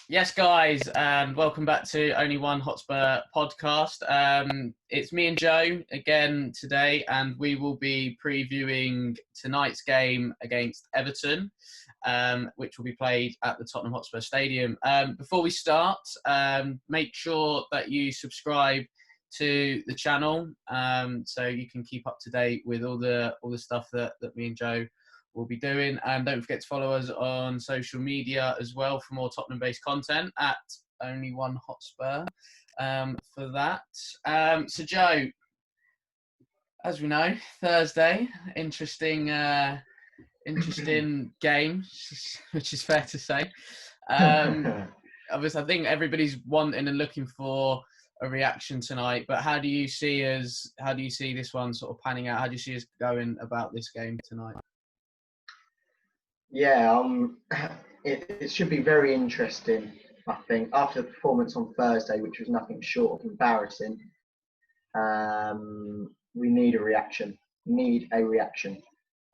Yes, guys, and welcome back to Only One Hotspur podcast. It's me and Joe again today, and we will be previewing tonight's game against Everton, which will be played at the Tottenham Hotspur Stadium. Before we start, make sure that you subscribe to the channel, so you can keep up to date with all the stuff that me and Joe we'll be doing. And don't forget to follow us on social media as well for more Tottenham-based content at Only One Hotspur for that. So, Joe, as we know, Thursday, interesting game, which is fair to say. Obviously, I think everybody's wanting and looking for a reaction tonight. But how do you see this one sort of panning out? How do you see us going about this game tonight? Yeah, it should be very interesting, I think. After the performance on Thursday, which was nothing short of embarrassing, we need a reaction.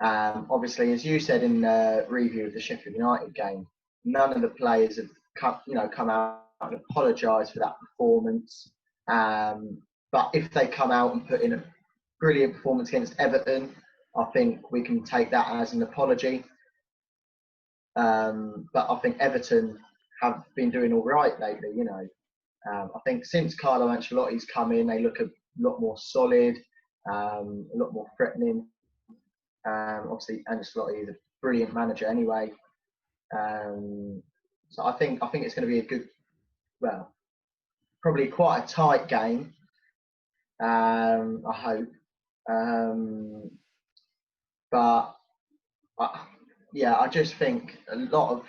Obviously, as you said in the review of the Sheffield United game, none of the players have come out and apologised for that performance. But if they come out and put in a brilliant performance against Everton, I think we can take that as an apology. But I think Everton have been doing all right lately. I think since Carlo Ancelotti's come in, they look a lot more solid, a lot more threatening. Obviously, Ancelotti is a brilliant manager anyway. So I think it's going to be a good, well, probably quite a tight game. I hope, but. I just think a lot of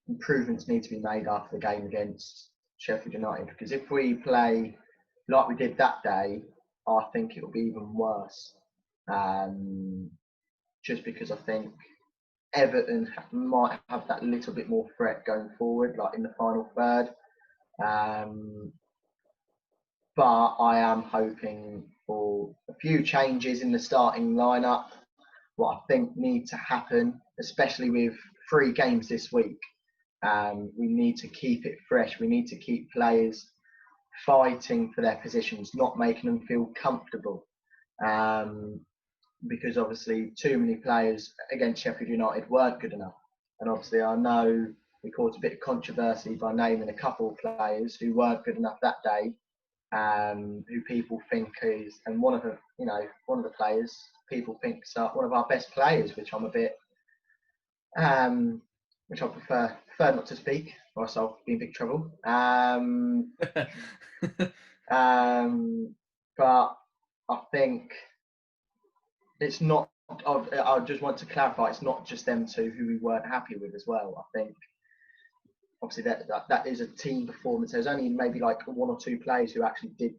improvements need to be made after the game against Sheffield United, because if we play like we did that day, I think it will be even worse. Just because I think Everton might have that little bit more threat going forward, like in the final third. But I am hoping for a few changes in the starting lineup. What I think needs to happen, especially with 3 games this week, we need to keep it fresh. We need to keep players fighting for their positions, not making them feel comfortable. Because obviously too many players against Sheffield United weren't good enough. And obviously I know we caused a bit of controversy by naming a couple of players who weren't good enough that day, who people think is, and one of the players people think is one of our best players, which I'm a bit, which I prefer not to speak, or else I'll be in big trouble. But I think it's not. I just want to clarify, it's not just them two who we weren't happy with as well. I think obviously that is a team performance. There's only maybe like 1 or 2 players who actually did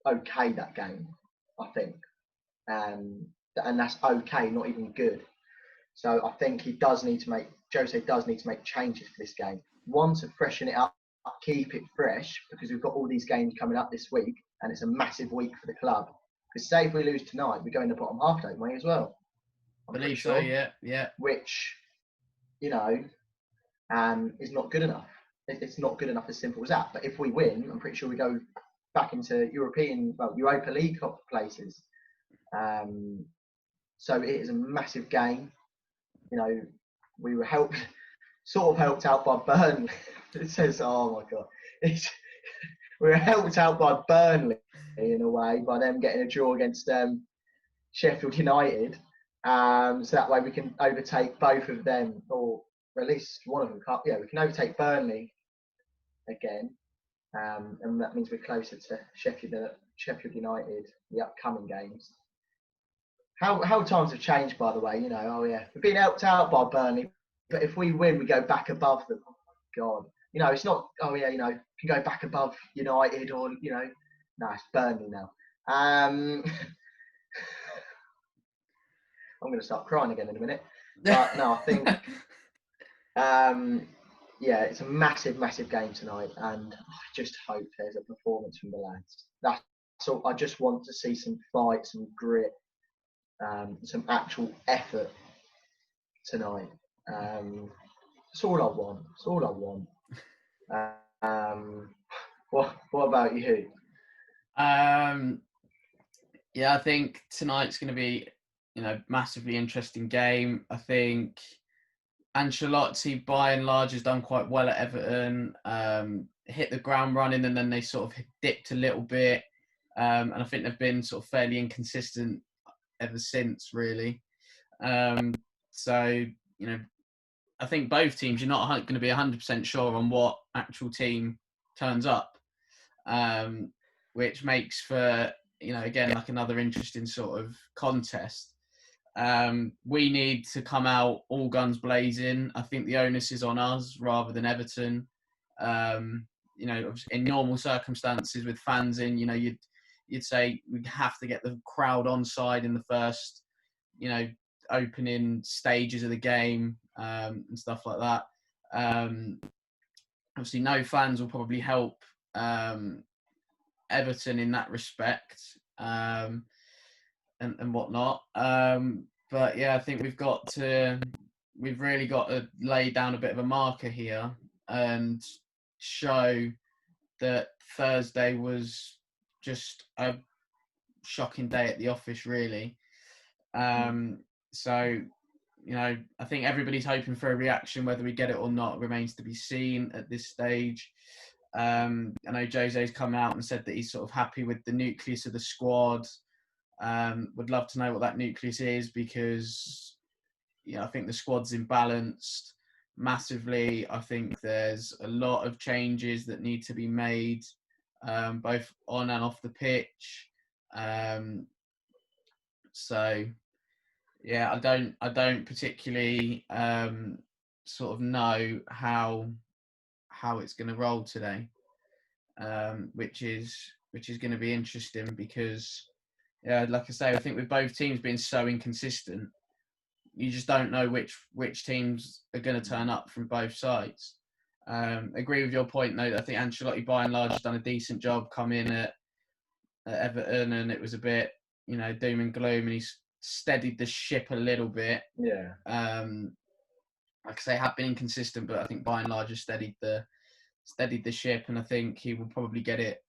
okay that game, I think. And that's okay, not even good. So I think Jose does need to make changes for this game. One, to freshen it up, keep it fresh, because we've got all these games coming up this week, and it's a massive week for the club. Because say if we lose tonight, we go in the bottom half, don't we, as well? I believe so, yeah. Which, is not good enough. It's not good enough, as simple as that. But if we win, I'm pretty sure we go back into Europa League places. So it is a massive game. We were sort of helped out by Burnley. It says, oh my God. We were helped out by Burnley in a way, by them getting a draw against Sheffield United. So that way we can overtake both of them, or at least one of them. We can overtake Burnley again. And that means we're closer to Sheffield United, the upcoming games. How times have changed, by the way. We've been helped out by Burnley, but if we win, we go back above them. Oh my God, it's not. Can go back above United, or no, it's Burnley now. I'm going to start crying again in a minute. But no, I think, it's a massive, massive game tonight, and I just hope there's a performance from the lads. That's all. I just want to see some fight, some grit. Some actual effort tonight. That's all I want. Um, what about you? Yeah, I think tonight's going to be, massively interesting game. I think Ancelotti, by and large, has done quite well at Everton. Hit the ground running, and then they sort of dipped a little bit. And I think they've been sort of fairly inconsistent ever since, really. So, I think both teams, you're not going to be 100% sure on what actual team turns up, which makes for, again, like another interesting sort of contest. We need to come out all guns blazing. I think the onus is on us rather than Everton. In normal circumstances with fans in, you'd say we have to get the crowd on side in the first, opening stages of the game and stuff like that. Obviously, no fans will probably help Everton in that respect and whatnot. But yeah, I think we've really got to lay down a bit of a marker here and show that Thursday was just a shocking day at the office, really. So, I think everybody's hoping for a reaction. Whether we get it or not remains to be seen at this stage. I know Jose's come out and said that he's sort of happy with the nucleus of the squad. Would love to know what that nucleus is because, I think the squad's imbalanced massively. I think there's a lot of changes that need to be made, both on and off the pitch. So, yeah, I don't particularly sort of know how it's going to roll today, which is going to be interesting because, yeah, like I say, I think with both teams being so inconsistent, you just don't know which teams are going to turn up from both sides. Agree with your point though. I think Ancelotti, by and large, has done a decent job coming at Everton, and it was a bit, doom and gloom, and he's steadied the ship a little bit. Yeah. Like I say, have been inconsistent, but I think by and large has steadied the ship, and I think he will probably get it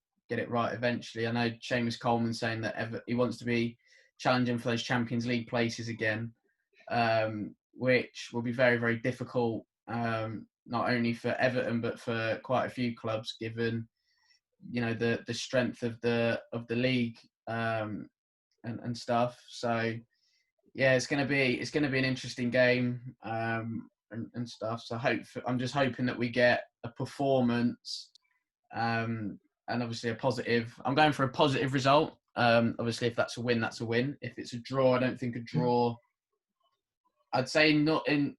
right eventually. I know Seamus Coleman saying that he wants to be challenging for those Champions League places again, which will be very, very difficult, not only for Everton but for quite a few clubs, given the strength of the league and stuff. So yeah, it's gonna be an interesting game and stuff. So I'm just hoping that we get a performance and obviously a positive. I'm going for a positive result. Obviously, if that's a win, that's a win. If it's a draw, I don't think a draw. I'd say not in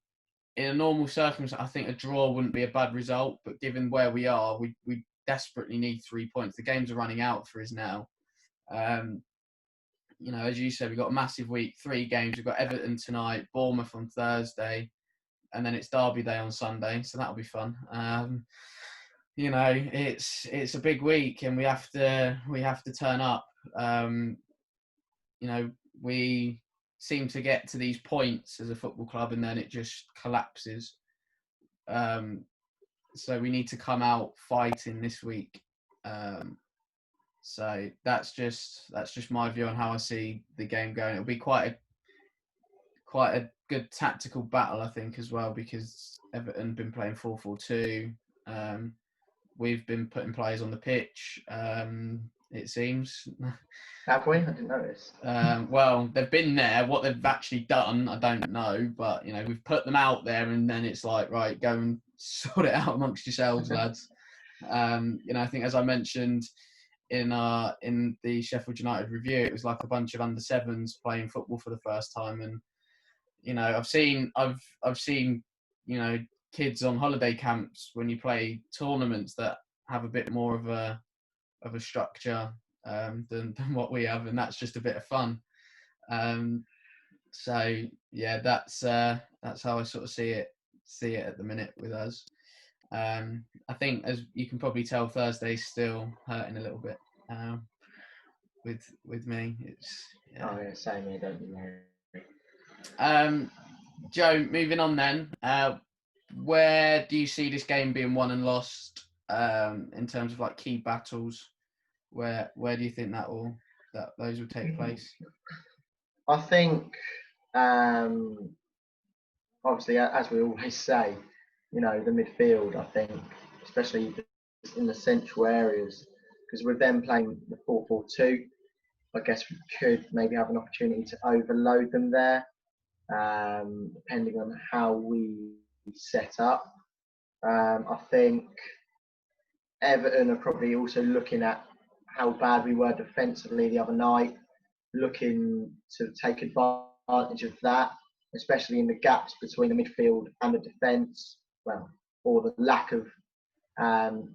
a normal circumstance. I think a draw wouldn't be a bad result, but given where we are, we desperately need 3 points. The games are running out for us now. As you said, we've got a massive week, 3 games. We've got Everton tonight, Bournemouth on Thursday, and then it's Derby Day on Sunday, so that'll be fun. It's a big week, and we have to turn up. We seem to get to these points as a football club, and then it just collapses. So we need to come out fighting this week. So that's just my view on how I see the game going. It'll be quite a good tactical battle, I think, as well, because Everton been playing 4-4-2. We've been putting players on the pitch, it seems. Have we? I didn't notice. Well, they've been there. What they've actually done, I don't know. But, we've put them out there, and then it's like, right, go and sort it out amongst yourselves, lads. I think, as I mentioned in the Sheffield United review, it was like a bunch of under-7s playing football for the first time. And, I've seen kids on holiday camps when you play tournaments that have a bit more of a structure than what we have, and that's just a bit of fun. So yeah, that's how I sort of see it at the minute with us. I think, as you can probably tell, Thursday's still hurting a little bit with me. It's Oh yeah, same here, don't you worry. Joe, moving on then. Where do you see this game being won and lost? in terms of like key battles? Where do you think those will take place? I think, obviously, as we always say, the midfield. I think, especially in the central areas, because with them playing the 4-4-2, I guess we could maybe have an opportunity to overload them there, depending on how we set up. I think Everton are probably also looking at how bad we were defensively the other night, looking to take advantage of that, especially in the gaps between the midfield and the defence. Well, or the lack of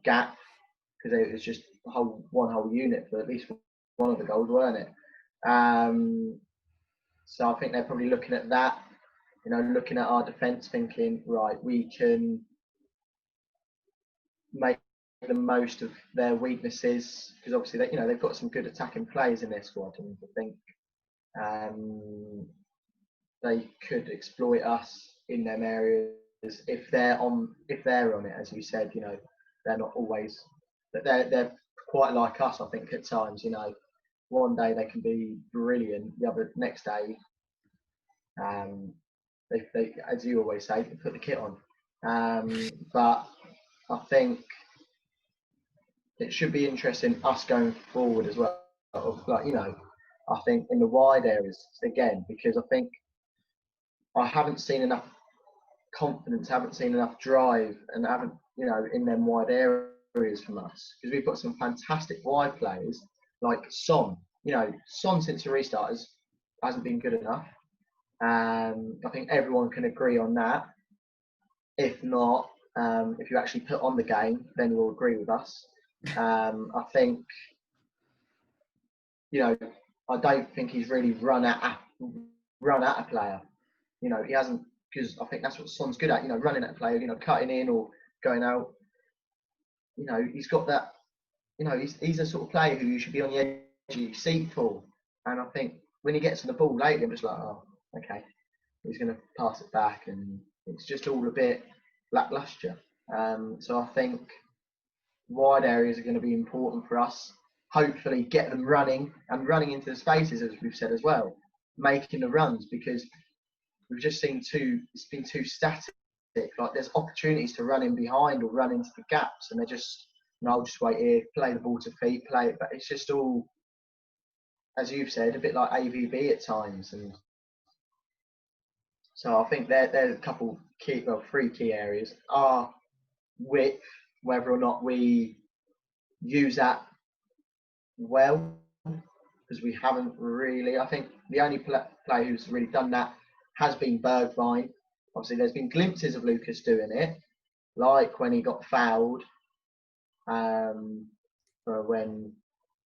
gap, because it was just one whole unit for at least one of the goals, weren't it? So I think they're probably looking at that, looking at our defence, thinking, right, we can make the most of their weaknesses, because obviously they've got some good attacking players in their squad, and I think they could exploit us in them areas if they're on it, as you said. They're not always, but they're quite like us, I think, at times. One day they can be brilliant, the other next day, they as you always say, they put the kit on. But I think it should be interesting us going forward as well. I think in the wide areas again, because I think I haven't seen enough confidence, haven't seen enough drive, and haven't, in them wide areas from us, because we've got some fantastic wide players like Son. Son since the restart hasn't been good enough. I think everyone can agree on that. If not, if you actually put on the game, then you'll agree with us. I think, I don't think he's really run at a player. He hasn't, because I think that's what Son's good at. Running at a player, cutting in or going out. He's got that. He's a sort of player who you should be on the edge of your seat for. And I think when he gets on the ball lately, I'm just like, oh, okay, he's going to pass it back, and it's just all a bit lacklustre. So I think wide areas are going to be important for us. Hopefully, get them running into the spaces, as we've said as well, making the runs, because we've just seen it's been too static. Like, there's opportunities to run in behind or run into the gaps, and they're just, I'll just wait here, play the ball to feet, play it. But it's just all, as you've said, a bit like AVB at times. And so I think there's a couple three key areas. Our width, whether or not we use that well, because we haven't really. I think the only player who's really done that has been Bergwijn. Obviously, there's been glimpses of Lucas doing it, like when he got fouled, for when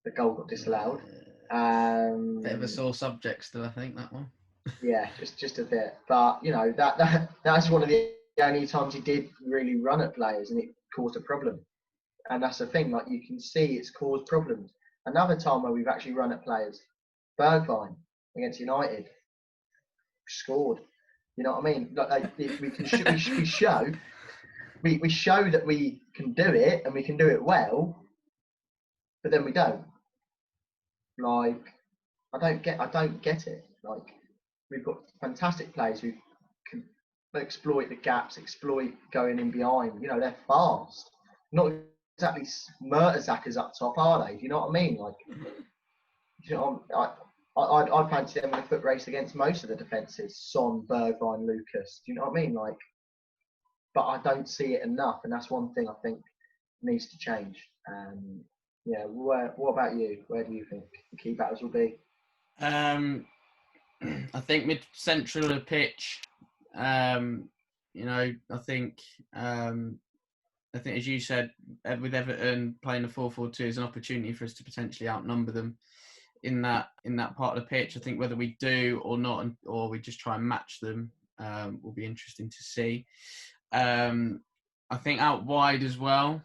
the goal got disallowed. Bit of a sore subject still, I think, that one. Yeah, just a bit. But that's one of the only times he did really run at players, and it caused a problem. And that's the thing, like, you can see it's caused problems. Another time where we've actually run at players, Bergwijn against United, scored. You know what I mean? Like, we can we show that we can do it, and we can do it well, but then we don't. Like, I don't get it. Like, we've got fantastic players who can exploit the gaps, exploit going in behind. They're fast. Not exactly Mertesackers up top, are they? Do you know what I mean? Like, I fancy them in a foot race against most of the defences. Son, Bergwijn, Lucas. Do you know what I mean? Like, but I don't see it enough, and that's one thing I think needs to change. What about you? Where do you think the key battles will be? I think mid-central of the pitch. I think as you said, with Everton playing a 4-4-2 is an opportunity for us to potentially outnumber them in that part of the pitch. I think whether we do or not, or we just try and match them, will be interesting to see. I think out wide as well,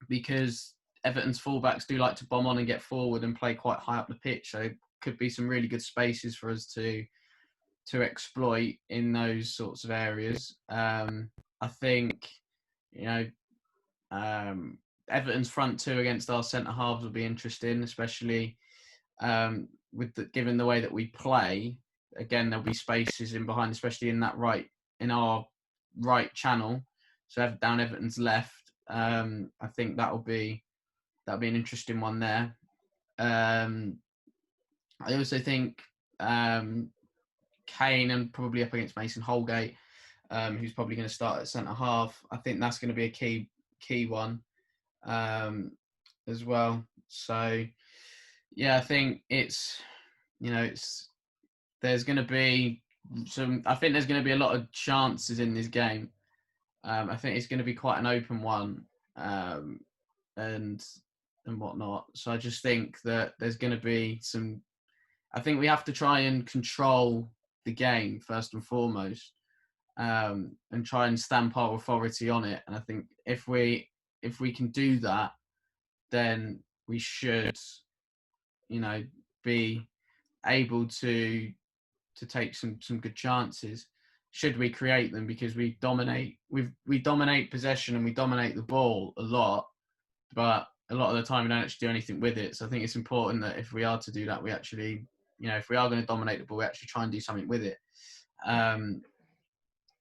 because Everton's fullbacks do like to bomb on and get forward and play quite high up the pitch. So could be some really good spaces for us to exploit in those sorts of areas. I think, Everton's front two against our centre halves will be interesting, especially given the way that we play. Again, there'll be spaces in behind, especially in our right channel. So down Everton's left. I think that'll be an interesting one there. I also think Kane and probably up against Mason Holgate, who's probably going to start at centre half. I think that's going to be a key one as well. So yeah, I think there's going to be I think there's going to be a lot of chances in this game. I think it's going to be quite an open one, and whatnot. So I just think that there's going to be some. I think we have to try and control the game first and foremost, and try and stamp our authority on it. And I think if we can do that, then we should, be able to take some good chances. Should we create them, because we dominate possession and we dominate the ball a lot, but a lot of the time we don't actually do anything with it. So I think it's important that if we are to do that, we actually, if we are going to dominate the ball, we actually try and do something with it.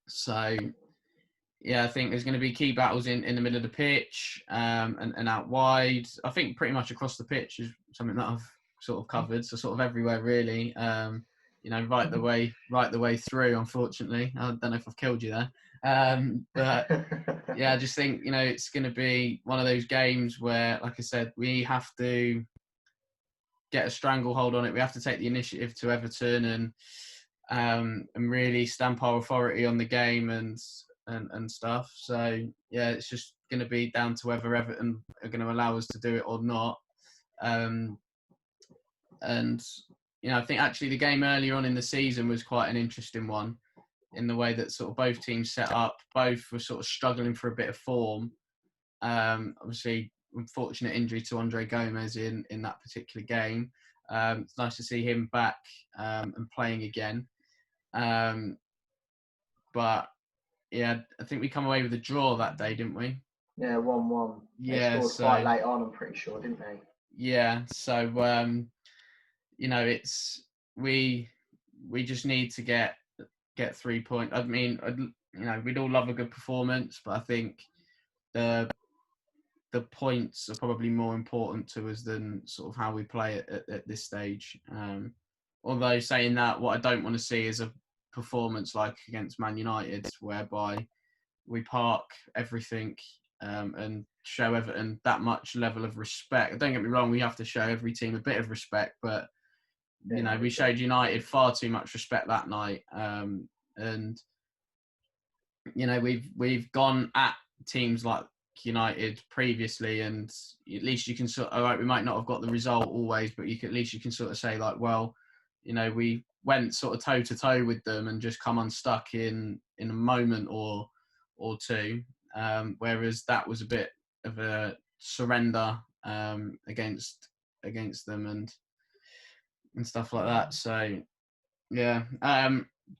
So yeah, I think there's going to be key battles in the middle of the pitch, and out wide. I think pretty much across the pitch is something that I've sort of covered. So sort of everywhere really. Right the way through. Unfortunately, I don't know if I've killed you there. But yeah, I just think it's going to be one of those games where, like I said, we have to get a stranglehold on it. We have to take the initiative to Everton and really stamp our authority on the game and stuff. So yeah, it's just going to be down to whether Everton are going to allow us to do it or not. And I think actually the game earlier on in the season was quite an interesting one, in the way that sort of both teams set up. Both were sort of struggling for a bit of form. Obviously, unfortunate injury to Andre Gomez in that particular game. It's nice to see him back and playing again. But yeah, I think we come away with a draw that day, didn't we? Yeah, 1-1. Yeah, they scored quite late on, I'm pretty sure, didn't they? Yeah, so it's we just need to get 3 points. I mean, we'd all love a good performance, but I think the points are probably more important to us than sort of how we play it at this stage. Although saying that, what I don't want to see is a performance like against Man United, whereby we park everything and show Everton that much level of respect. Don't get me wrong, we have to show every team a bit of respect, but we showed United far too much respect that night. And we've gone at teams like United previously, and at least you can all right, we might not have got the result always, but at least you can sort of say like, well, we went sort of toe to toe with them and just come unstuck in a moment or two, whereas that was a bit of a surrender against them and stuff like that. So yeah,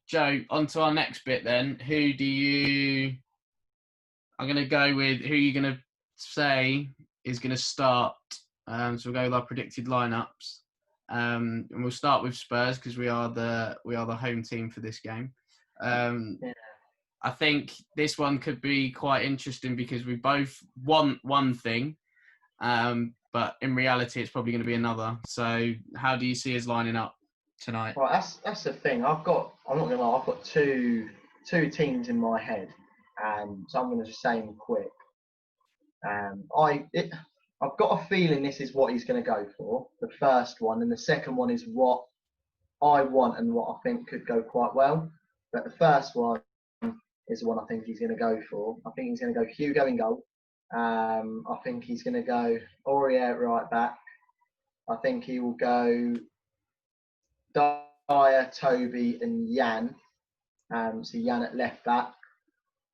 Joe, on to our next bit then. I'm going to go with who you're going to say is going to start. So we'll go with our predicted lineups. And we'll start with Spurs because we are the home team for this game. I think this one could be quite interesting because we both want one thing, but in reality it's probably going to be another. So how do you see us lining up tonight? Well, that's the thing. I'm not going to lie, I've got two teams in my head, and so I'm going to just say them quick. I've got a feeling this is what he's going to go for, the first one, and the second one is what I want and what I think could go quite well. But the first one is the one I think he's going to go for. I think he's going to go Hugo in goal. I think he's going to go Aurier at right back. I think he will go Dyer, Toby and Jan. So Jan at left back.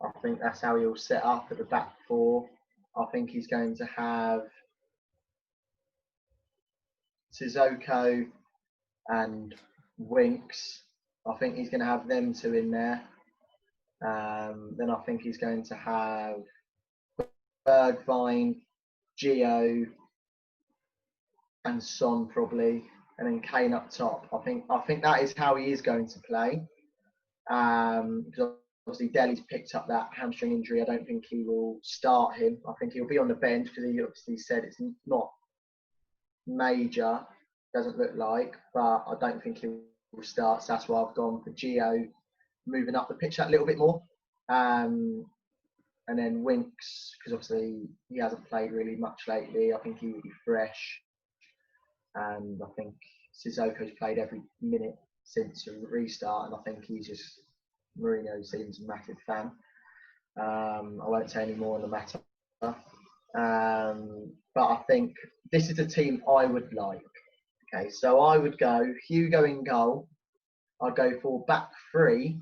I think that's how he'll set up at the back four. I think he's going to have Sissoko and Winks. I think he's going to have them two in there. Then I think he's going to have Bergwijn, Gio, and Son probably, and then Kane up top. I think that is how he is going to play. Because obviously Dele's picked up that hamstring injury. I don't think he will start him. I think he'll be on the bench because he obviously said it's not major, doesn't look like, but I don't think he will start. So that's why I've gone for Gio moving up the pitch that little bit more. And then Winks, because obviously he hasn't played really much lately. I think he will be fresh. And I think Sissoko's played every minute since the restart. And I think he's just, Mourinho seems a massive fan. I won't say any more on the matter. But I think this is a team I would like. Okay, so I would go Hugo in goal. I'd go for back three.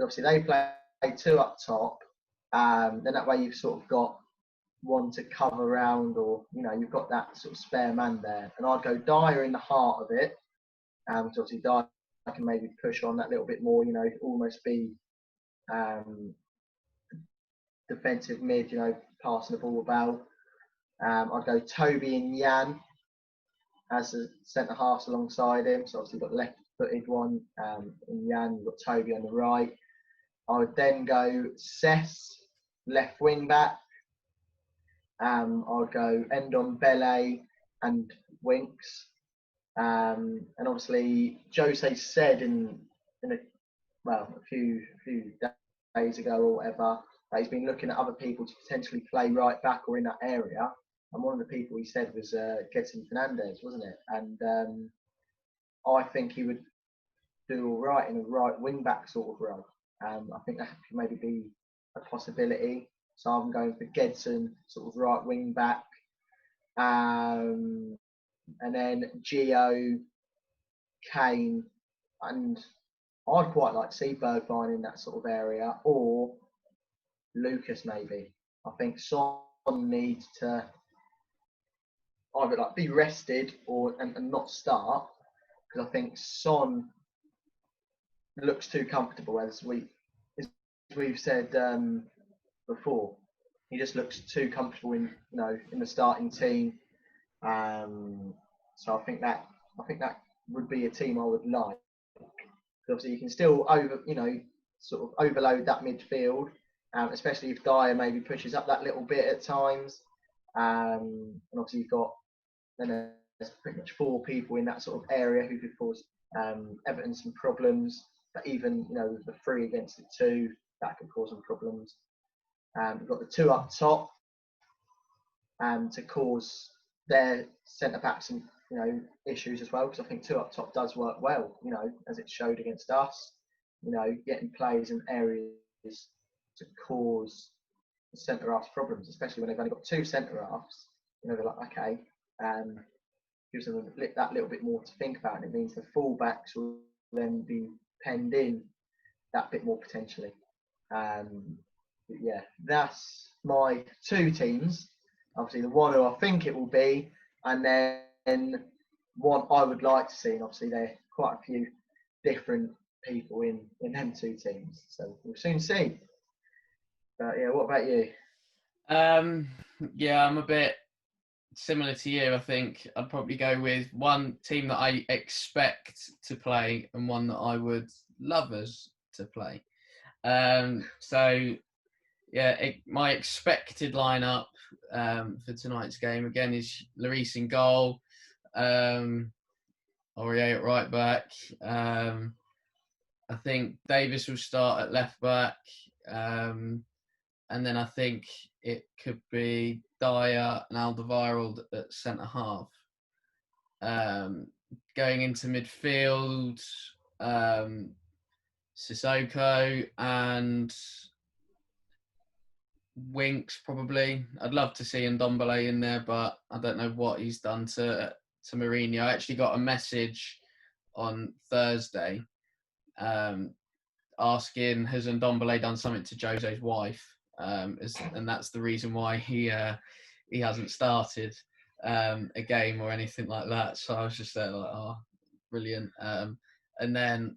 Obviously, they play two up top. Then that way you've sort of got one to cover around, or you've got that sort of spare man there. And I'd go Dyer in the heart of it. So obviously Dyer can maybe push on that little bit more. Almost be defensive mid. Passing the ball about. I'd go Toby and Jan as the centre halves alongside him. So obviously you've got left-footed one in Jan. You've got Toby on the right. I would then go Cess, left wing back. I'd go Endon Bele and Winks. And obviously Jose said in a few days ago or whatever, that he's been looking at other people to potentially play right back or in that area. And one of the people he said was Gedson Fernandez, wasn't it? And I think he would do all right in a right wing back sort of role. I think that could maybe be a possibility. So I'm going for Gedson, sort of right wing back. And then Gio, Kane, and I'd quite like to see Bergwijn in that sort of area, or Lucas maybe. I think Son needs to either be rested and not start, because I think Son looks too comfortable, as we've said before. He just looks too comfortable in the starting team. So I think that would be a team I would like. Obviously, you can still sort of overload that midfield, especially if Dyer maybe pushes up that little bit at times. And obviously you've got there's pretty much four people in that sort of area who could cause Everton some problems. But even with the 3 against the 2, that could cause them problems. We've got the 2 up top to cause their centre backs some issues as well, because I think 2 up top does work well. As it showed against us. Getting players in areas to cause the centre halves problems, especially when they've only got 2 centre halves. They're like, okay, gives them that little bit more to think about, and it means the full-backs will then be penned in that bit more potentially. But yeah, that's my 2 teams. Obviously, the one who I think it will be, and then one I would like to see. And obviously, there are quite a few different people in them 2 teams, so we'll soon see. But yeah, what about you? Yeah, I'm a bit similar to you. I think I'd probably go with one team that I expect to play and one that I would love us to play. So yeah, my expected lineup for tonight's game again is Lloris in goal, Aurier at right back. I think Davis will start at left back, and then I think it could be Dyer and Alderweireld at centre half. Going into midfield, Sissoko and Winks probably. I'd love to see Ndombele in there, but I don't know what he's done to Mourinho. I actually got a message on Thursday asking, has Ndombele done something to Jose's wife? And that's the reason why he hasn't started a game or anything like that. So I was just there like, oh, brilliant. And then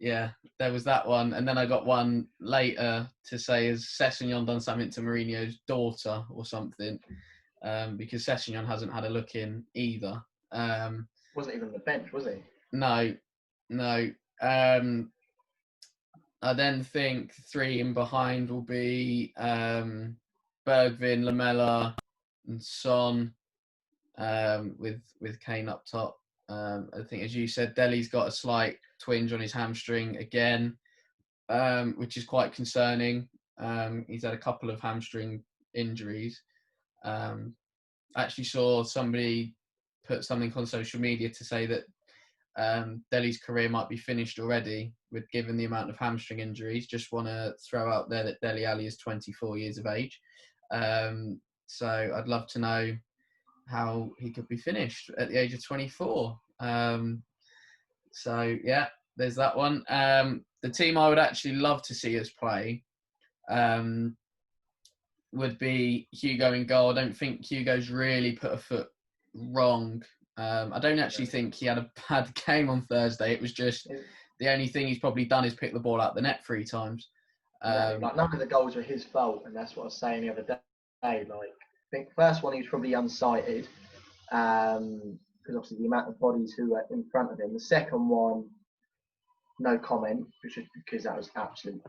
yeah, there was that one. And then I got one later to say, has Sessegnon done something to Mourinho's daughter or something? Because Sessegnon hasn't had a look in either. Wasn't even on the bench, was he? No. I then think 3 in behind will be Bergvin, Lamella, and Son, with Kane up top. I think, as you said, Dele's got a slight twinge on his hamstring again, which is quite concerning. He's had a couple of hamstring injuries. I actually saw somebody put something on social media to say that Dele's career might be finished already, with given the amount of hamstring injuries. Just want to throw out there that Dele Alli is 24 years of age. So I'd love to know how he could be finished at the age of 24. So yeah, there's that one. The team I would actually love to see us play would be Hugo in goal. I don't think Hugo's really put a foot wrong. I don't actually think he had a bad game on Thursday. It was just the only thing he's probably done is pick the ball out the net 3 times. Like none of the goals were his fault, and that's what I was saying the other day. Like, I think the first one he was probably unsighted, because obviously the amount of bodies who were in front of him. The second one, no comment, because that was absolutely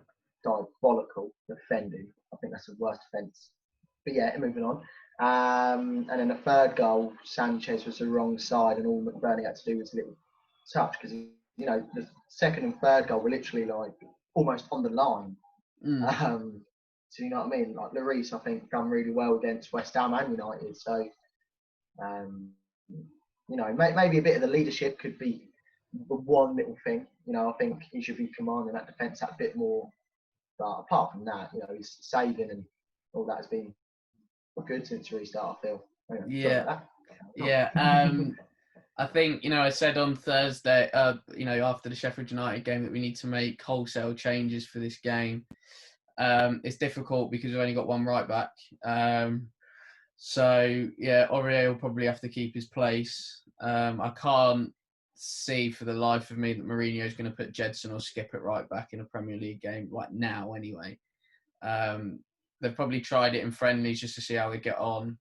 diabolical defending. I think that's the worst offence. But yeah, moving on. And then the third goal, Sanchez was the wrong side, and all McBurney had to do was a little touch, because the second and third goal were literally like almost on the line. So you know what I mean? Like Lloris, I think, done really well against West Ham and United. So maybe a bit of the leadership could be the one little thing. I think he should be commanding that defence a bit more. But apart from that, his saving and all that has been good since the restart, I feel. Yeah. I think, I said on Thursday, after the Sheffield United game, that we need to make wholesale changes for this game. It's difficult because we've only got one right back. So, yeah, Aurier will probably have to keep his place. I can't see for the life of me that Mourinho is going to put Jedson or Skip at right back in a Premier League game right now anyway. They've probably tried it in friendlies just to see how they get on.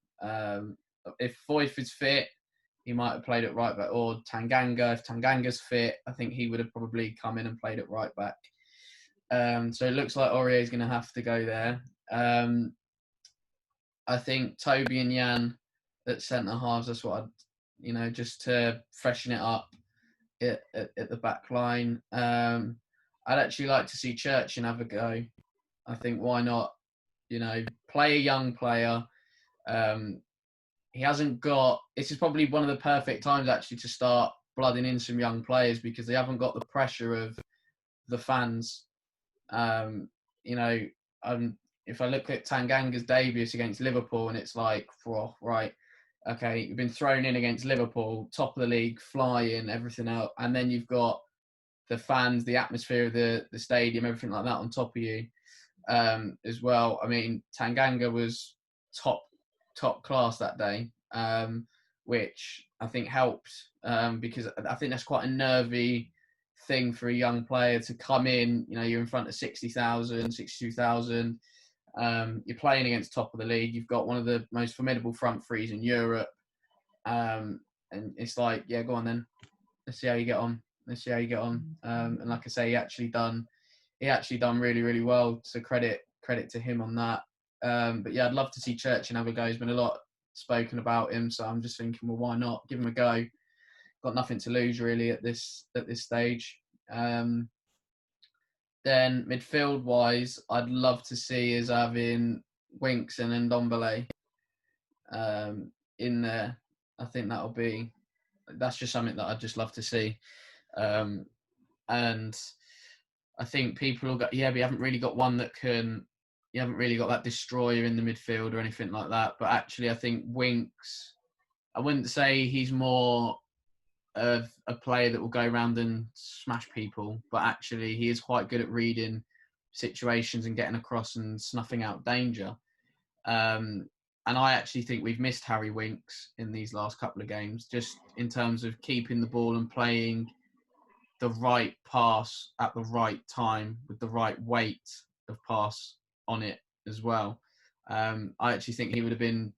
If Foyth is fit, he might have played at right back, or Tanganga. If Tanganga's fit, I think he would have probably come in and played at right back. So it looks like Aurier is going to have to go there. I think Toby and Jan at centre halves, that's what I'd, just to freshen it up at the back line. I'd actually like to see Churchin have a go. I think, why not, play a young player. He hasn't got, this is probably one of the perfect times actually to start blooding in some young players, because they haven't got the pressure of the fans. If I look at Tanganga's debut against Liverpool, and it's like, right, okay, you've been thrown in against Liverpool, top of the league, flying, everything out, and then you've got the fans, the atmosphere of the stadium, everything like that on top of you as well. I mean, Tanganga was top class that day, which I think helped, because I think that's quite a nervy thing for a young player to come in. You're in front of 60,000, 62,000. You're playing against top of the league. You've got one of the most formidable front threes in Europe. And it's like, yeah, go on then. Let's see how you get on. And like I say, he actually done really, really well. So credit to him on that. But yeah, I'd love to see Churchin have a go. There's been a lot spoken about him, so I'm just thinking, well, why not give him a go? Got nothing to lose really at this stage. Then midfield wise, I'd love to see is having Winks and Ndombele in there. I think that's just something that I'd just love to see. And I think people will go, yeah, but you haven't really got one that can. You haven't really got that destroyer in the midfield or anything like that. But actually, I think Winks, I wouldn't say he's more of a player that will go around and smash people, but actually he is quite good at reading situations and getting across and snuffing out danger. And I actually think we've missed Harry Winks in these last couple of games, just in terms of keeping the ball and playing the right pass at the right time with the right weight of pass on it as well. I actually think he would have been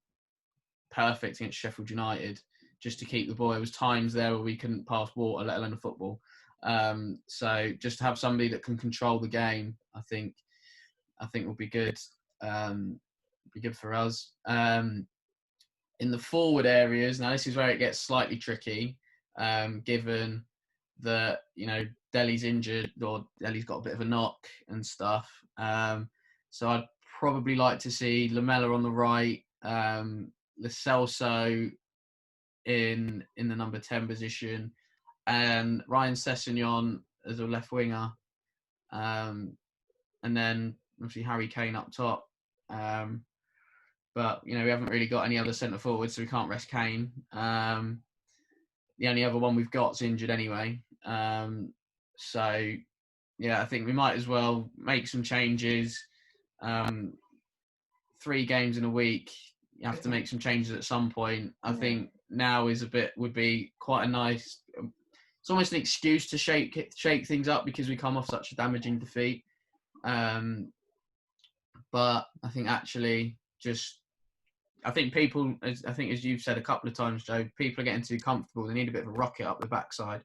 perfect against Sheffield United just to keep the ball. There was times there where we couldn't pass water, let alone a football. So just to have somebody that can control the game, I think will be good. Be good for us. In the forward areas, now this is where it gets slightly tricky, given that Dele's injured, or Dele's got a bit of a knock and stuff. So I'd probably like to see Lamela on the right, Lo Celso in the number 10 position, and Ryan Sessegnon as a left winger, and then obviously Harry Kane up top. But we haven't really got any other centre forwards, so we can't rest Kane. The only other one we've got's injured anyway. So yeah, I think we might as well make some changes. 3 games in a week, you have to make some changes at some point. I think now would be quite a nice. It's almost an excuse to shake things up because we come off such a damaging defeat. But I think actually I think people, as you've said a couple of times, Joe, people are getting too comfortable. They need a bit of a rocket up the backside.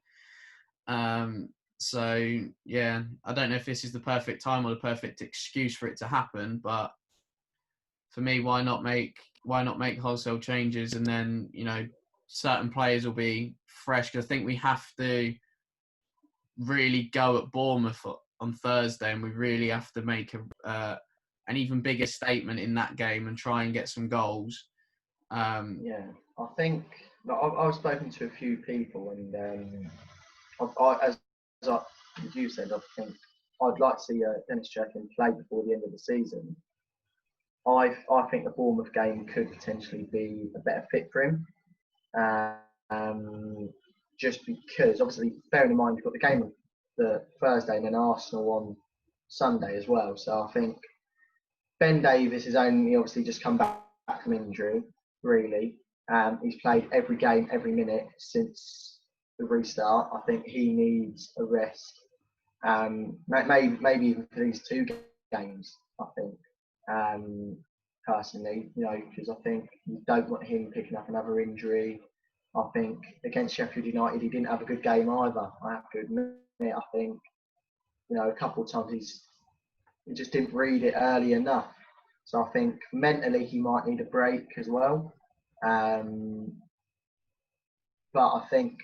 So yeah, I don't know if this is the perfect time or the perfect excuse for it to happen, but for me, why not make wholesale changes, and then certain players will be fresh, because I think we have to really go at Bournemouth on Thursday, and we really have to make an even bigger statement in that game and try and get some goals. I think I've spoken to a few people, and as you said, I think I'd like to see Dennis Cherkin play before the end of the season. I think the Bournemouth game could potentially be a better fit for him, just because obviously, bearing in mind we've got the game on the Thursday and then Arsenal on Sunday as well. So I think Ben Davies has only obviously just come back from injury, really. He's played every game, every minute since the restart. I think he needs a rest. Maybe even for these 2 games, I think. Personally, because I think you don't want him picking up another injury. I think against Sheffield United, he didn't have a good game either. I have to admit, I think, a couple of times he just didn't read it early enough. So I think mentally he might need a break as well. But I think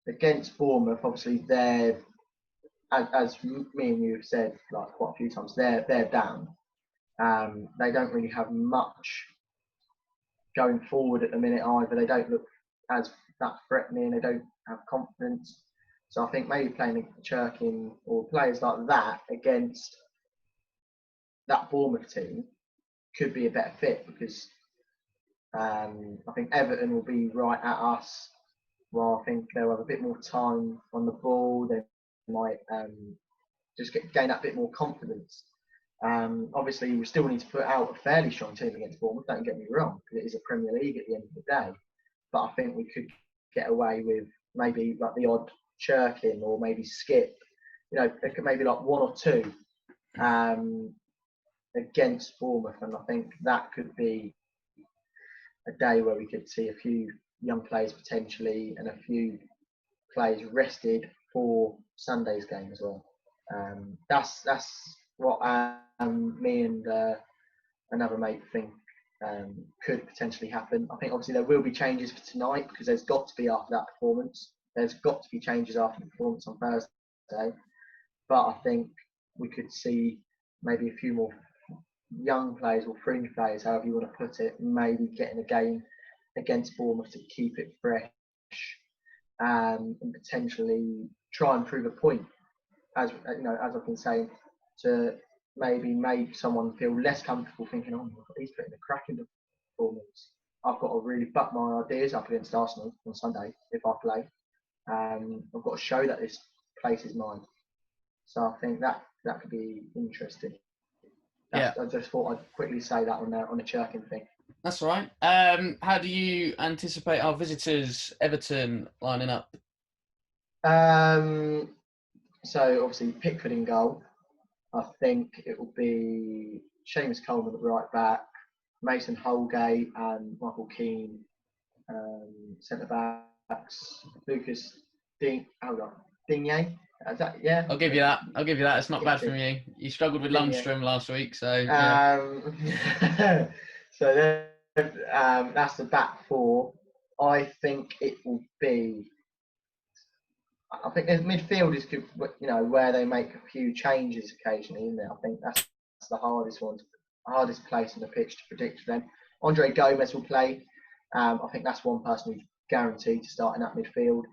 against Bournemouth, obviously they're, as me and you have said like quite a few times, they're down. They don't really have much going forward at the minute either. They don't look as that threatening. They don't have confidence. So I think maybe playing Cherkin or players like that against that Bournemouth team could be a better fit, because I think Everton will be right at us. Well, I think they'll have a bit more time on the ball. They might just gain that bit more confidence. Obviously, we still need to put out a fairly strong team against Bournemouth, don't get me wrong, because it is a Premier League at the end of the day. But I think we could get away with maybe like the odd Cherkin or maybe Skip. It could maybe like 1 or 2 against Bournemouth, and I think that could be a day where we could see a few young players potentially and a few players rested for Sunday's game as well. That's what me and another mate think could potentially happen. I think obviously there will be changes for tonight, because there's got to be after that performance. There's got to be changes after the performance on Thursday. But I think we could see maybe a few more young players or fringe players, however you want to put it, maybe getting a game against Bournemouth to keep it fresh, and potentially try and prove a point. As I've been saying, to maybe make someone feel less comfortable thinking, oh, he's putting a cracking performance. I've got to really buck my ideas up against Arsenal on Sunday if I play. I've got to show that this place is mine. So I think that could be interesting. I just thought I'd quickly say that on a Cherkin thing. That's all right. How do you anticipate our visitors, Everton, lining up? So obviously Pickford in goal. I think it will be Seamus Coleman at the right back, Mason Holgate and Michael Keane centre backs, Lucas Digne. Is that, yeah? I'll give you that. It's not bad from you. You struggled with Digne. Lundstrom last week, so yeah. So then, that's the back four. I think it will be. I think midfield is good, where they make a few changes occasionally. In there, I think that's the hardest place on the pitch to predict for them. Andre Gomez will play. I think that's one person who's guaranteed to start in that midfield.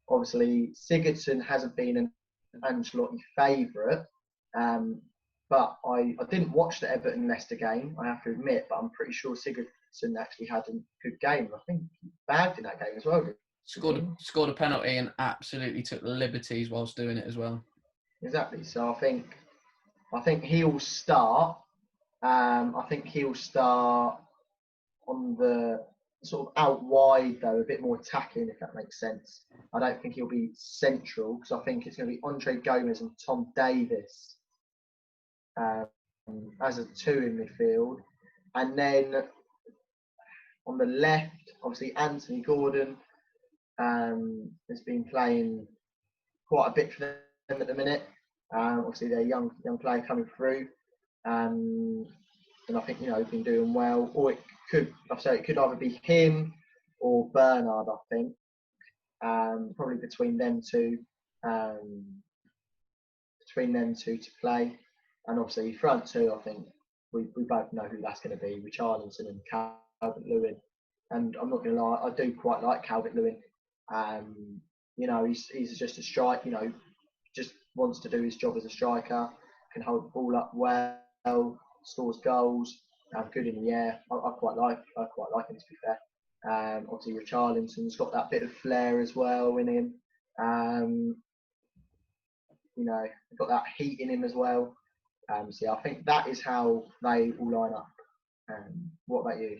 Obviously, Sigurdsson hasn't been an Ancelotti favourite, but I didn't watch the Everton-Leicester game, I have to admit, but I'm pretty sure Sigurdsson actually had a good game. I think he bagged in that game as well. Scored a penalty and absolutely took liberties whilst doing it as well. Exactly. So I think he'll start. I think he'll start on the sort of out wide though, a bit more attacking, if that makes sense. I don't think he'll be central because I think it's going to be Andre Gomez and Tom Davis as a two in midfield, and then on the left, obviously Anthony Gordon has been playing quite a bit for them at the minute. Obviously, they're a young player coming through, and I think he's been doing well. Or it could either be him or Bernard. I think probably between them two to play, and obviously front two. I think we both know who that's going to be: Richarlison and Calvert-Lewin. And I'm not going to lie, I do quite like Calvert-Lewin. He's just a strike. Just wants to do his job as a striker. Can hold the ball up well, scores goals, good in the air. I quite like him, to be fair. Obviously, Richarlison's got that bit of flair as well in him. Got that heat in him as well. So yeah, I think that is how they all line up. What about you?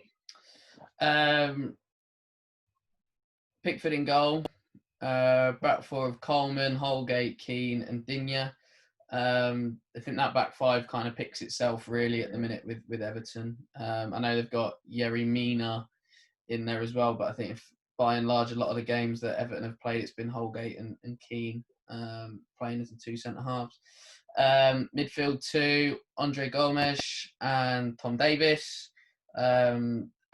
Pickford in goal. Back four of Coleman, Holgate, Keane, and Digne. I think that back five kind of picks itself really at the minute with Everton. I know they've got Yerry Mina in there as well, but I think if by and large a lot of the games that Everton have played, it's been Holgate and Keane playing as the two centre halves. Midfield two, Andre Gomes and Tom Davis.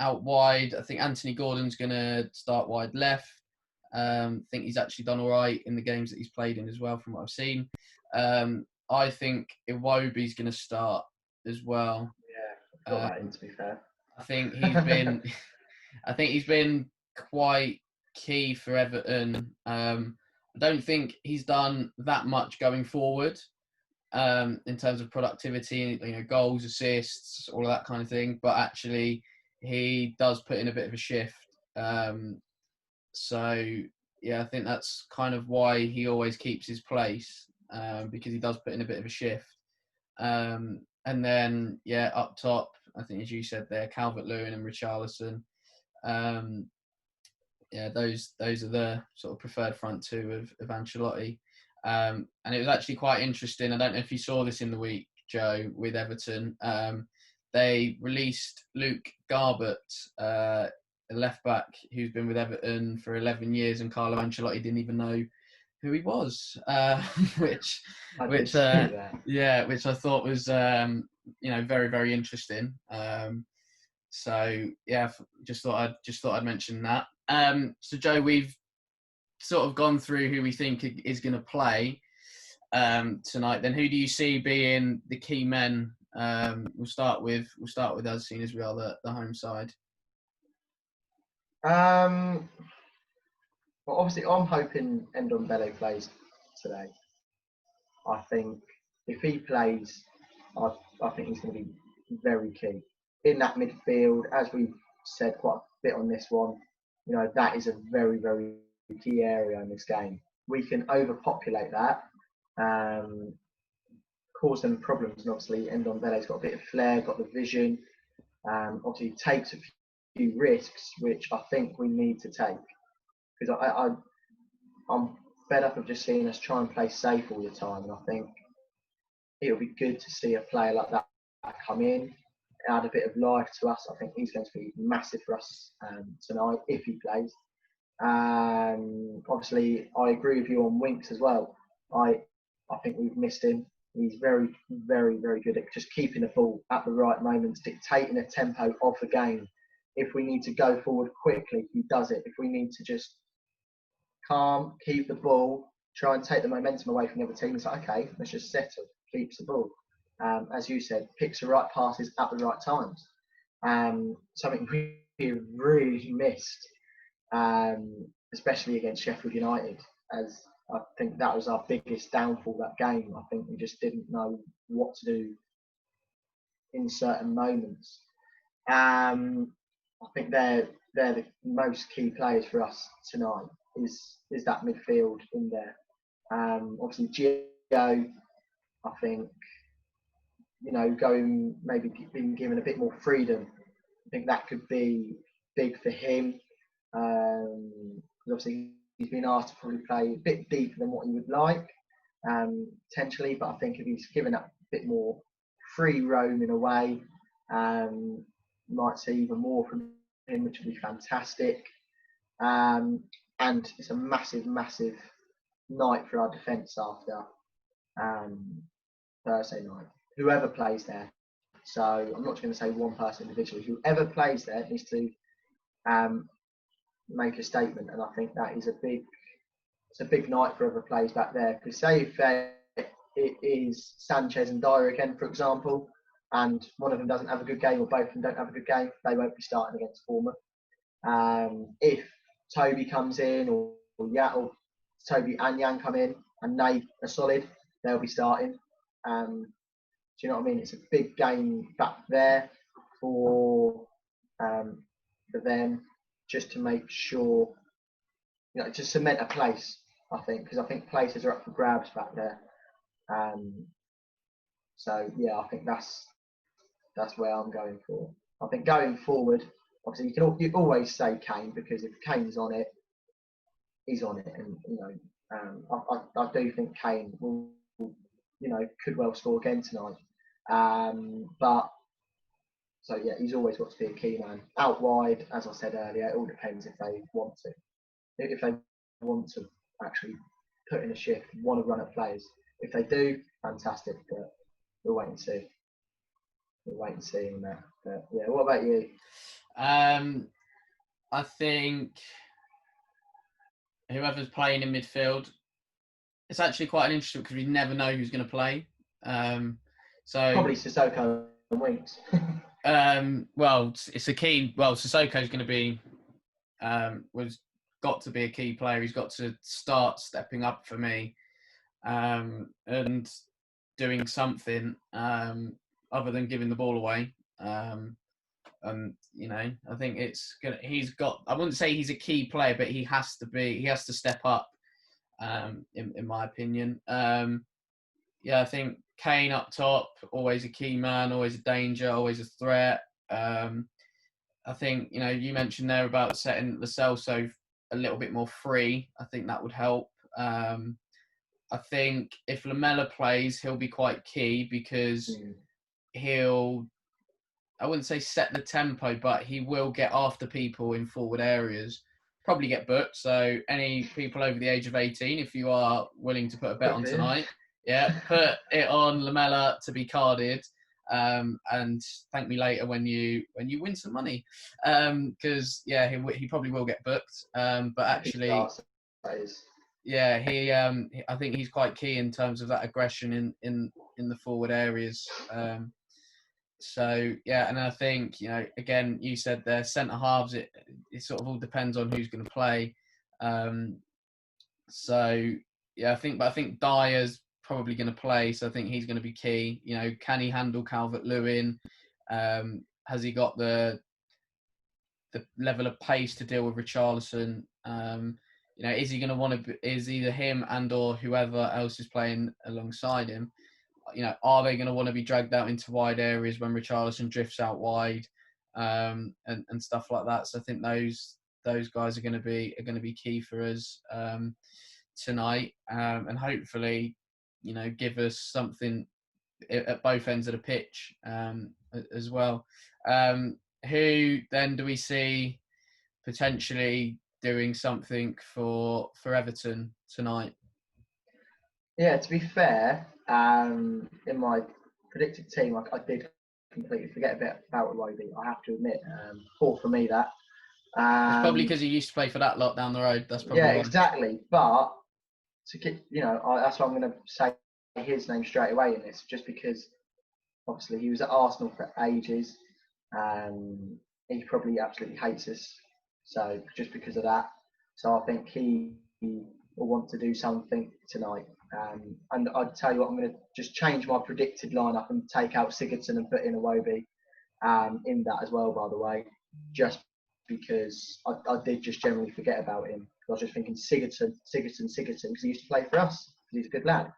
Out wide, I think Anthony Gordon's going to start wide left. I think he's actually done all right in the games that he's played in as well, from what I've seen. I think Iwobi's going to start as well. Yeah, I've got that in, to be fair. I think he's been quite key for Everton. I don't think he's done that much going forward in terms of productivity, goals, assists, all of that kind of thing. But actually, he does put in a bit of a shift. So yeah, I think that's kind of why he always keeps his place, because he does put in a bit of a shift. And then up top, I think as you said there, Calvert-Lewin and Richarlison. Those are the sort of preferred front two of Ancelotti. And it was actually quite interesting. I don't know if you saw this in the week, Joe, with Everton. They released Luke Garbett, a left back who's been with Everton for 11 years, and Carlo Ancelotti didn't even know who he was, which I thought was very, very interesting. So yeah, just thought I'd mention that. So Joe, we've sort of gone through who we think is going to play tonight. Then who do you see being the key men? We'll start with us, seeing as we are the home side. Well, obviously, I'm hoping Ndombele plays today. I think if he plays, I think he's going to be very key in that midfield. As we've said quite a bit on this one, that is a very, very key area in this game. We can overpopulate that, cause them problems, and obviously Ndombele's got a bit of flair, got the vision. Obviously, takes a few risks, which I think we need to take, because I'm fed up of just seeing us try and play safe all the time. And I think it'll be good to see a player like that come in, add a bit of life to us. I think he's going to be massive for us tonight if he plays. Obviously, I agree with you on Winks as well. I think we've missed him. He's very, very, very good at just keeping the ball at the right moments, dictating the tempo of the game. If we need to go forward quickly, he does it. If we need to just calm, keep the ball, try and take the momentum away from the other team, it's like, okay, let's just settle, keeps the ball. As you said, picks the right passes at the right times. Something we really missed, especially against Sheffield United, as I think that was our biggest downfall that game. I think we just didn't know what to do in certain moments. I think they're the most key players for us tonight. Is that midfield in there? Obviously, Gio, I think, going maybe being given a bit more freedom. I think that could be big for him. Obviously, he's been asked to probably play a bit deeper than what he would like, potentially. But I think if he's given up a bit more free roam in a way, might see even more from him, which would be fantastic. And it's a massive, massive night for our defence after Thursday night. Whoever plays there. So I'm not just going to say one person individually. Whoever plays there needs to make a statement, and I think that is it's a big night for whoever plays back there. Because say if it is Sanchez and Dyer again, for example, and one of them doesn't have a good game or both of them don't have a good game, they won't be starting against Bournemouth. If Toby comes in or Toby and Yang come in and they are solid, they'll be starting. Do you know what I mean? It's a big game back there for them, just to make sure, to cement a place. I think because I think places are up for grabs back there. So yeah, I think that's where I'm going for. I think going forward, obviously you always say Kane, because if Kane's on it, he's on it, and I do think Kane will, could well score again tonight. But so yeah, he's always got to be a key man. Out wide, as I said earlier, it all depends if they want to. If they want to actually put in a shift, want to run at players. If they do, fantastic. But we'll wait and see. We'll wait and see on that. But yeah, what about you? I think whoever's playing in midfield, it's actually quite an interesting, because we never know who's going to play. So probably Sissoko and Winks. Well, it's a key. Well, Sissoko's going to be got to be a key player. He's got to start stepping up for me, and doing something other than giving the ball away. And I think he's got. I wouldn't say he's a key player, but he has to step up. In my opinion, I think Kane up top, always a key man, always a danger, always a threat. I think you mentioned there about setting Lo Celso a little bit more free. I think that would help. I think if Lamela plays, he'll be quite key, because he'll, I wouldn't say set the tempo, but he will get after people in forward areas, probably get booked. So any people over the age of 18, if you are willing to put a bet on tonight, put it on Lamela to be carded, and thank me later when you win some money, because he probably will get booked. But actually, I think he's quite key in terms of that aggression in the forward areas. And I think again, you said there, centre halves. It sort of all depends on who's going to play. I think Dyer's probably going to play, so I think he's going to be key. Can he handle Calvert-Lewin? Has he got the level of pace to deal with Richarlison? Is he going to want to? Is either him and or whoever else is playing alongside him? Are they going to want to be dragged out into wide areas when Richarlison drifts out wide, and stuff like that? So I think those guys are going to be key for us tonight, and hopefully, give us something at both ends of the pitch as well. Who then do we see potentially doing something for Everton tonight? Yeah, to be fair, in my predicted team, I did completely forget a bit about Iwobi. I have to admit, poor for me that. It's probably because he used to play for that lot down the road. That's probably yeah, why. exactly. But to get, that's why I'm going to say his name straight away in this, just because obviously he was at Arsenal for ages. He probably absolutely hates us, so just because of that. So I think he will want to do something tonight. And I'd tell you what, I'm going to just change my predicted lineup and take out Sigurdsson and put in Iwobi in that as well, by the way, just because I did just generally forget about him. I was just thinking Sigurdsson, because he used to play for us. He's a good lad.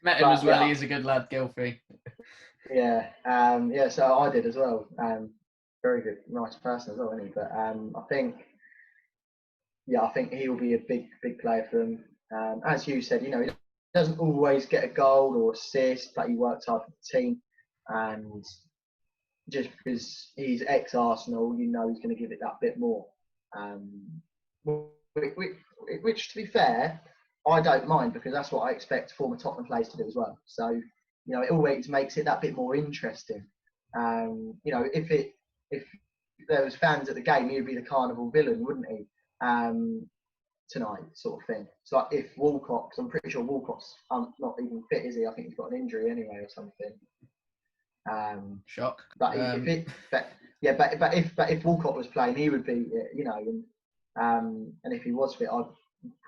Met him as well. He is a good lad, Gilfie. Yeah, so I did as well. Very good, nice person as well, isn't he? But I think he will be a big player for them. As you said, he doesn't always get a goal or assist, but he works hard for the team. And just because he's ex-Arsenal, he's going to give it that bit more. Which, to be fair, I don't mind, because that's what I expect former Tottenham players to do as well. So, it always makes it that bit more interesting. If there was fans at the game, he would be the carnival villain, wouldn't he? Tonight, sort of thing. So like if Walcott, because I'm pretty sure Walcott's not even fit, is he? I think he's got an injury anyway or something. Shock. But if Walcott was playing, he would be, and if he was fit, I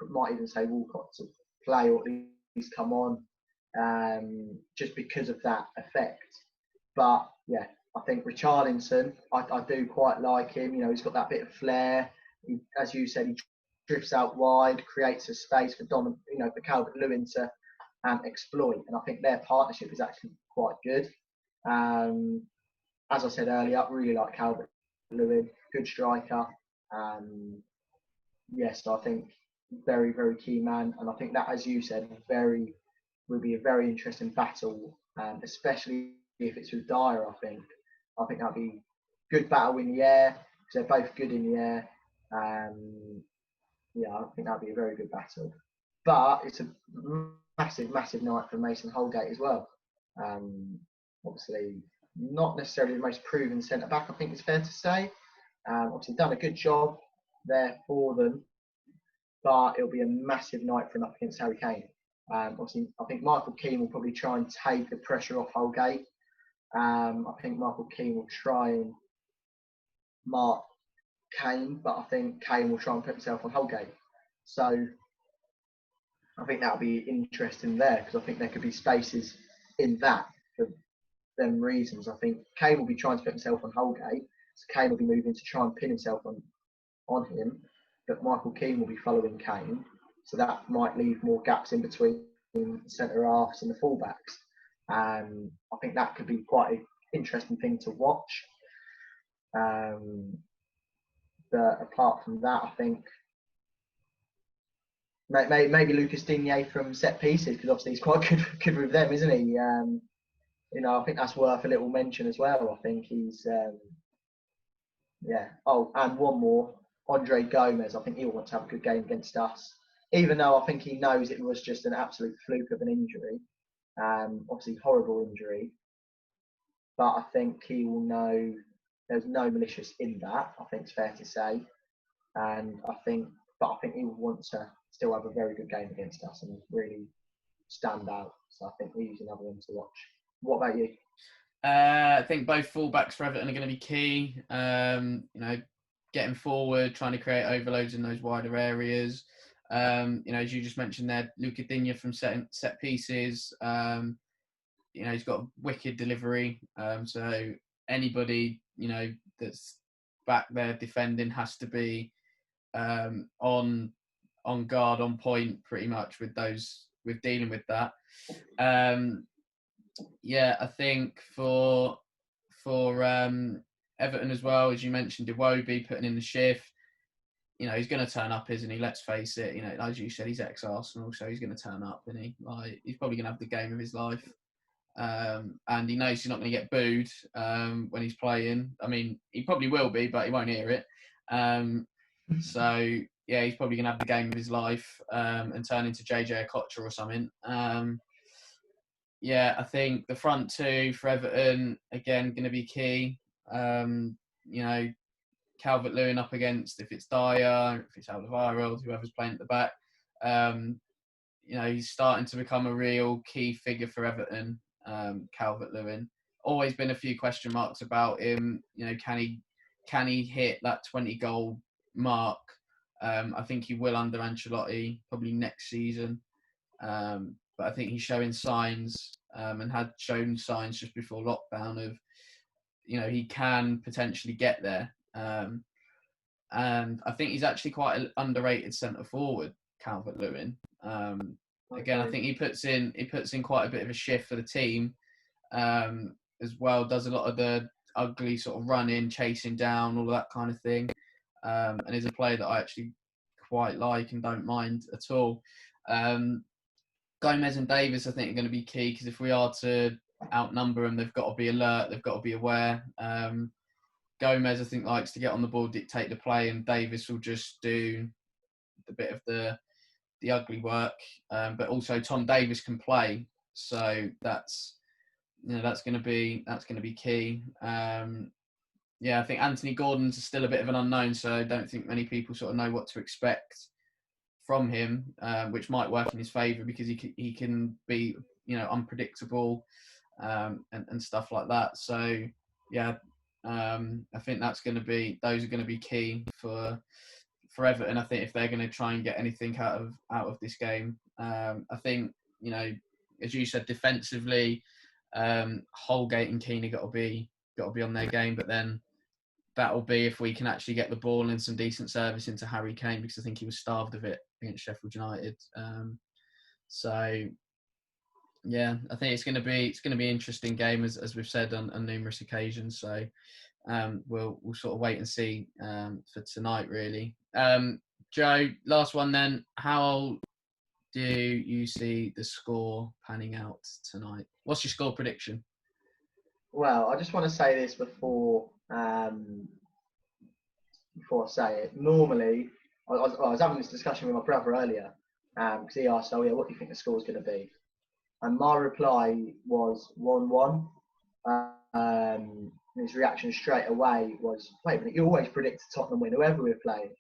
might even say Walcott to play or at least come on, just because of that effect. But yeah, I think Richarlison, I do quite like him. He's got that bit of flair. As you said, he drifts out wide, creates a space for for Calvert-Lewin to exploit, and I think their partnership is actually quite good. As I said earlier, I really like Calvert-Lewin, good striker. Yes, I think very, very key man, and I think that, as you said, will be a very interesting battle, especially if it's with Dyer. I think that'll be good battle in the air, because they're both good in the air. I think that'll be a very good battle. But it's a massive, massive night for Mason Holgate as well. Obviously, not necessarily the most proven centre back, I think it's fair to say. Obviously, done a good job there for them, but it'll be a massive night for him up against Harry Kane. Obviously, I think Michael Keane will probably try and take the pressure off Holgate. I think Michael Keane will try and mark Kane, but I think Kane will try and put himself on Holgate. So I think that'll be interesting there, because I think there could be spaces in that for them reasons. I think Kane will be trying to put himself on Holgate, so Kane will be moving to try and pin himself on him, but Michael Keane will be following Kane, so that might leave more gaps in between the centre halves and the fullbacks. I think that could be quite an interesting thing to watch. But apart from that, I think maybe Lucas Digne from set pieces, because obviously he's quite good with them, isn't he? I think that's worth a little mention as well. I think he's Oh, and one more, Andre Gomez. I think he'll want to have a good game against us, even though I think he knows it was just an absolute fluke of an injury. Obviously horrible injury, but I think he will know there's no malicious in that. I think it's fair to say, and I think he will want to still have a very good game against us and really stand out. So I think he's another one to watch. What about you? I think both fullbacks for Everton are going to be key. Getting forward, trying to create overloads in those wider areas. As you just mentioned there, Lucas Digne from set pieces. He's got a wicked delivery. So anybody that's back there defending has to be on guard, on point, pretty much with dealing with that. I think for Everton as well, as you mentioned, Iwobi putting in the shift. he's going to turn up, isn't he? Let's face it. As you said, he's ex-Arsenal, so he's going to turn up, isn't he? Like, he's probably going to have the game of his life. And he knows he's not going to get booed when he's playing. I mean, he probably will be, but he won't hear it. So, yeah, he's probably going to have the game of his life and turn into JJ Okocha or something. Yeah, I think the front two for Everton, again, going to be key. Calvert-Lewin up against, if it's Dyer, if it's Alderweireld, whoever's playing at the back. He's starting to become a real key figure for Everton, Calvert-Lewin. Always been a few question marks about him. Can he hit that 20-goal mark? I think he will under Ancelotti, probably next season. But I think he's showing signs and had shown signs just before lockdown of, he can potentially get there. And I think he's actually quite an underrated centre forward, Calvert-Lewin. Again, I think he puts in quite a bit of a shift for the team as well. Does a lot of the ugly sort of running, chasing down, all of that kind of thing. And is a player that I actually quite like and don't mind at all. Gomez and Davis, I think, are going to be key, because if we are to outnumber them, they've got to be alert, they've got to be aware. Gomez, I think, likes to get on the ball, dictate the play, and Davis will just do a bit of the ugly work. But also Tom Davis can play, so that's going to be key. I think Anthony Gordon's still a bit of an unknown, so I don't think many people sort of know what to expect from him, which might work in his favour, because he can be unpredictable and stuff like that. So I think those are going to be key for Everton. I think if they're going to try and get anything out of this game, I think as you said, defensively, Holgate and Keane got to be on their game, but then that will be if we can actually get the ball and some decent service into Harry Kane, because I think he was starved of it against Sheffield United. I think it's going to be an interesting game, as we've said on numerous occasions. So we'll sort of wait and see for tonight, really. Joe, last one then. How do you see the score panning out tonight? What's your score prediction? Well, I just want to say this before I say it. Normally, I was having this discussion with my brother earlier, because he asked, what do you think the score's going to be? And my reply was 1-1. His reaction straight away was, wait a minute, you always predict a Tottenham win, whoever we're playing.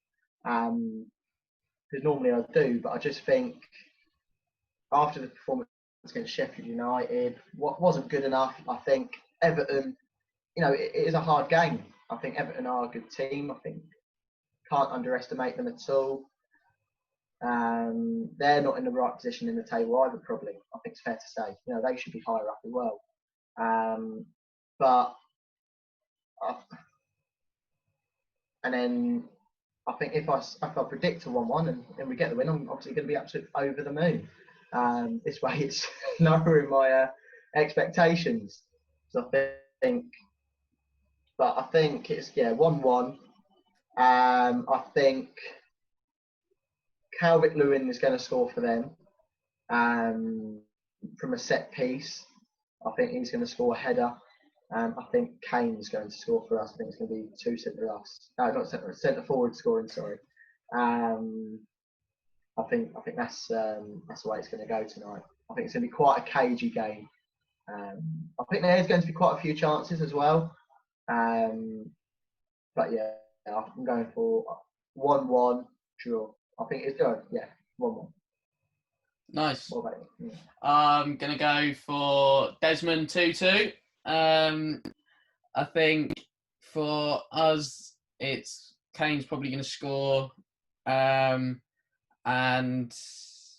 Because normally I do, but I just think after the performance against Sheffield United, what wasn't good enough. I think Everton, it is a hard game. I think Everton are a good team. I think can't underestimate them at all. They're not in the right position in the table either, probably. I think it's fair to say. They should be higher up as well. And then I think if I predict a 1-1 and we get the win, I'm obviously going to be absolutely over the moon. This way it's lowering my expectations. So I think it's 1-1. I think Calvert-Lewin is going to score for them from a set piece. I think he's going to score a header. I think Kane's going to score for us. I think it's going to be two centre forward scoring. Sorry. I think that's the way it's going to go tonight. I think it's going to be quite a cagey game. I think there's going to be quite a few chances as well. But yeah, I'm going for 1-1 draw. I think it's good. 1-1. Nice. What about you? Yeah. I'm going to go for Desmond 2-2. I think for us, it's Kane's probably going to score, and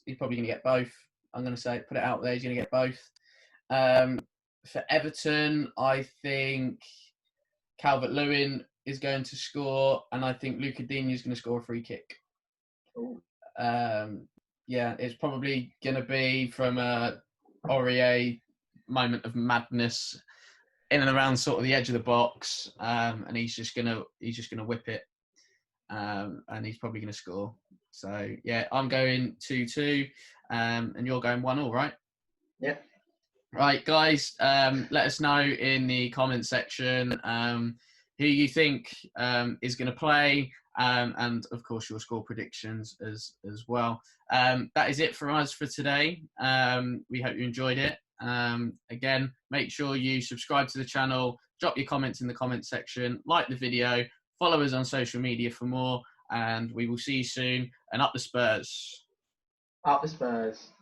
he's probably going to get both. I'm going to say, put it out there, he's going to get both. For Everton, I think Calvert-Lewin is going to score, and I think Luca Digne is going to score a free kick. It's probably going to be from a Aurier moment of madness in and around sort of the edge of the box, and he's just gonna whip it. and he's probably going to score. So yeah, I'm going 2-2, and you're going 1-1, right? Yep. Right, guys. Let us know in the comment section who you think is going to play, and of course your score predictions as well. That is it for us for today. We hope you enjoyed it. Again, make sure you subscribe to the channel, drop your comments in the comment section, like the video, follow us on social media for more, and we will see you soon. And up the Spurs. Up the Spurs.